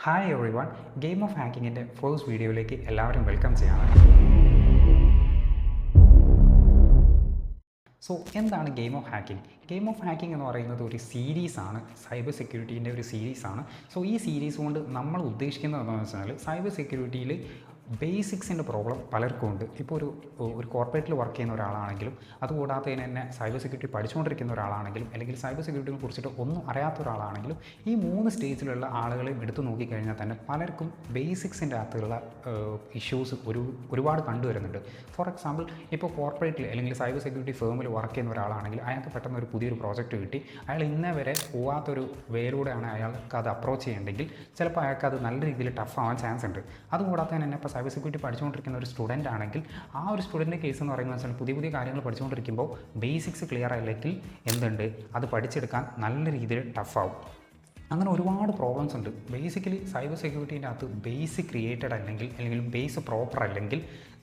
Hi everyone, game of ഹാക്കിങ്ങിൻ്റെ first വീഡിയോയിലേക്ക് എല്ലാവരും വെൽക്കം ചെയ്യാണ്. സോ എന്താണ് game of hacking? Game of hacking എന്ന് പറയുന്നത് ഒരു സീരീസാണ്, സൈബർ സെക്യൂരിറ്റീൻ്റെ ഒരു സീരീസാണ്. സോ ഈ സീരീസ് കൊണ്ട് നമ്മൾ ഉദ്ദേശിക്കുന്നത് എന്താണെന്ന് വെച്ചാൽ സൈബർ സെക്യൂരിറ്റിയിൽ ബേസിക്സിൻ്റെ പ്രോബ്ലം പലർക്കും ഉണ്ട്. ഇപ്പോൾ ഒരു കോർപ്പറേറ്റിൽ വർക്ക് ചെയ്യുന്ന ഒരാളാണെങ്കിലും അതുകൂടാതെ തന്നെ സൈബർ സെക്യൂരിറ്റി പഠിച്ചുകൊണ്ടിരിക്കുന്ന ഒരാളാണെങ്കിലും അല്ലെങ്കിൽ സൈബർ സെക്യൂരിറ്റിയെ കുറിച്ചിട്ട് ഒന്നും അറിയാത്ത ഒരാളാണെങ്കിലും ഈ 3 സ്റ്റേജിലുള്ള ആളുകളെയും എടുത്തു നോക്കിക്കഴിഞ്ഞാൽ തന്നെ പലർക്കും ബേസിക്സിൻ്റെ അകത്തുള്ള ഇഷ്യൂസ് ഒരുപാട് കണ്ടുവരുന്നുണ്ട്. ഫോർ എക്സാമ്പിൾ, ഇപ്പോൾ കോർപ്പറേറ്റിൽ അല്ലെങ്കിൽ സൈബർ സെക്യൂരിറ്റി ഫേമിൽ വർക്ക് ചെയ്യുന്ന ഒരാളാണെങ്കിൽ അയാൾക്ക് പെട്ടെന്ന് ഒരു പുതിയൊരു പ്രോജക്റ്റ് കിട്ടി, അയാൾ ഇന്നേ വരെ പോകാത്തൊരു വേയിലൂടെയാണ് അയാൾക്ക് അത് അപ്രോച്ച് ചെയ്യേണ്ടെങ്കിൽ ചിലപ്പോൾ അയാൾക്ക് അത് നല്ല രീതിയിൽ ടഫ് ആവാൻ ചാൻസ് ഉണ്ട്. അതുകൂടാതെ തന്നെ ഇപ്പോൾ സൈബർ സെക്യൂരിറ്റി പഠിച്ചുകൊണ്ടിരിക്കുന്ന ഒരു സ്റ്റുഡൻ്റ് ആണെങ്കിൽ ആ ഒരു സ്റ്റുഡൻറ്റിൻ്റെ കേസ് എന്ന് പറയുന്നത് വെച്ചാൽ പുതിയ കാര്യങ്ങൾ പഠിച്ചുകൊണ്ടിരിക്കുമ്പോൾ ബേസിക്സ് ക്ലിയർ ആയില്ലെങ്കിൽ എന്തുണ്ട്, അത് പഠിച്ചെടുക്കാൻ നല്ല രീതിയിൽ ടഫാവും. അങ്ങനെ ഒരുപാട് പ്രോബ്ലംസ് ഉണ്ട്. ബേസിക്കലി സൈബർ സെക്യൂരിറ്റീൻ്റെ അകത്ത് ബേസിക് ക്രിയേറ്റഡ് അല്ലെങ്കിൽ ബേസ് പ്രോപ്പർ അല്ലെങ്കിൽ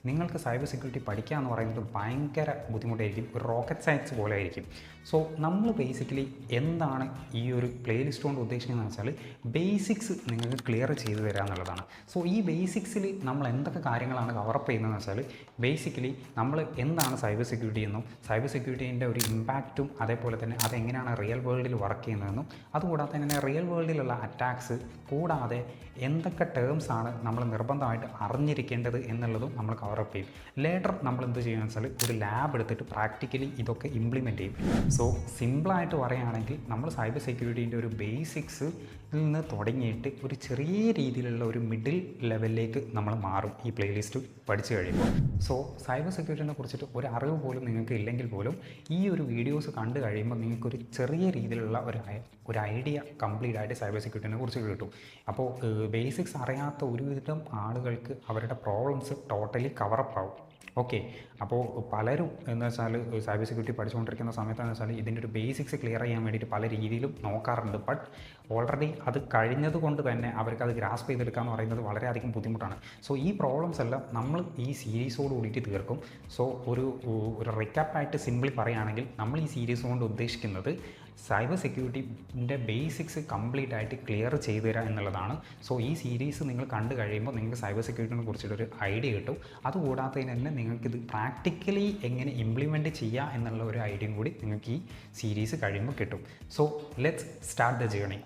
നിങ്ങൾക്ക് സൈബർ സെക്യൂരിറ്റി പഠിക്കുക എന്ന് പറയുന്നത് ഭയങ്കര ബുദ്ധിമുട്ടായിരിക്കും, ഒരു റോക്കറ്റ് സയൻസ് പോലെ ആയിരിക്കും. സോ നമ്മൾ ബേസിക്കലി എന്താണ് ഈ ഒരു പ്ലേലിസ്റ്റ് കൊണ്ട് ഉദ്ദേശിക്കുന്നത് വെച്ചാൽ ബേസിക്സ് നിങ്ങൾക്ക് ക്ലിയർ ചെയ്ത് തരിക എന്നുള്ളതാണ്. സോ ഈ ബേസിക്സിൽ നമ്മൾ എന്തൊക്കെ കാര്യങ്ങളാണ് കവറപ്പ് ചെയ്യുന്നതെന്ന് വെച്ചാൽ ബേസിക്കലി നമ്മൾ എന്താണ് സൈബർ സെക്യൂരിറ്റി എന്നും സൈബർ സെക്യൂരിറ്റീൻ്റെ ഒരു ഇമ്പാക്റ്റും അതേപോലെ തന്നെ അതെങ്ങനെയാണ് റിയൽ വേൾഡിൽ വർക്ക് ചെയ്യുന്നതെന്നും അതുകൂടാതെ തന്നെ റിയൽ വേൾഡിലുള്ള അറ്റാക്സ് കൂടാതെ എന്തൊക്കെ ടേംസാണ് നമ്മൾ നിർബന്ധമായിട്ട് അറിഞ്ഞിരിക്കേണ്ടത് എന്നുള്ളതും നമ്മൾ കവറപ്പ് ചെയ്യും. ലേറ്റർ നമ്മൾ എന്ത് ചെയ്യുക വെച്ചാൽ ഒരു ലാബ് എടുത്തിട്ട് പ്രാക്ടിക്കലി ഇതൊക്കെ ഇംപ്ലിമെൻറ്റ് ചെയ്യും. സോ സിമ്പിളായിട്ട് പറയുകയാണെങ്കിൽ നമ്മൾ സൈബർ സെക്യൂരിറ്റീൻ്റെ ഒരു ബേസിക്സിൽ നിന്ന് തുടങ്ങിയിട്ട് ഒരു ചെറിയ രീതിയിലുള്ള ഒരു മിഡിൽ ലെവലിലേക്ക് നമ്മൾ മാറും ഈ പ്ലേലിസ്റ്റ് പഠിച്ചു കഴിയുമ്പോൾ. സോ സൈബർ സെക്യൂരിറ്റിനെ കുറിച്ചിട്ട് ഒരു അറിവ് പോലും നിങ്ങൾക്ക് ഇല്ലെങ്കിൽ പോലും ഈ ഒരു വീഡിയോസ് കണ്ടു കഴിയുമ്പോൾ നിങ്ങൾക്കൊരു ചെറിയ രീതിയിലുള്ള ഒരു ഐഡിയ കംപ്ലീറ്റ് ആയിട്ട് സൈബർ സെക്യൂരിറ്റിനെ കുറിച്ച് കിട്ടും. അപ്പോൾ ബേസിക്സ് അറിയാത്ത ഒരുവിധം ആളുകൾക്ക് അവരുടെ പ്രോബ്ലംസ് ടോട്ടലി കവറപ്പ് ആവും. ഓക്കെ, അപ്പോൾ പലരും എന്ന് വെച്ചാൽ സൈബർ സെക്യൂരിറ്റി പഠിച്ചുകൊണ്ടിരിക്കുന്ന സമയത്തെന്ന് വെച്ചാൽ ഇതിൻ്റെ ഒരു ബേസിക്സ് ക്ലിയർ ചെയ്യാൻ വേണ്ടിയിട്ട് പല രീതിയിലും നോക്കാറുണ്ട്. ബട്ട് ഓൾറെഡി അത് കഴിഞ്ഞത് കൊണ്ട് തന്നെ അവർക്കത് ഗ്രാസ്പ് ചെയ്തെടുക്കുക എന്ന് പറയുന്നത് വളരെയധികം ബുദ്ധിമുട്ടാണ്. സോ ഈ പ്രോബ്ലംസ് എല്ലാം നമ്മൾ ഈ സീരീസോട് കൂടിയിട്ട് തീർക്കും. സോ ഒരു റിക്കാപ്പായിട്ട് സിംപിളി പറയുകയാണെങ്കിൽ നമ്മൾ ഈ സീരീസ് കൊണ്ട് ഉദ്ദേശിക്കുന്നത് സൈബർ സെക്യൂരിറ്റിൻ്റെ ബേസിക്സ് കംപ്ലീറ്റ് ആയിട്ട് ക്ലിയർ ചെയ്തു തരിക എന്നുള്ളതാണ്. സോ ഈ സീരീസ് നിങ്ങൾ കണ്ടു കഴിയുമ്പോൾ നിങ്ങൾക്ക് സൈബർ സെക്യൂരിറ്റിനെ കുറിച്ചിട്ടൊരു ഐഡിയ കിട്ടും. അതുകൂടാതെ തന്നെ നിങ്ങൾക്കിത് പ്രാക്ടിക്കലി എങ്ങനെ ഇംപ്ലിമെൻറ്റ് ചെയ്യുക എന്നുള്ള ഒരു ഐഡിയയും കൂടി നിങ്ങൾക്ക് ഈ സീരീസ് കഴിയുമ്പോൾ കിട്ടും. So let's start the journey.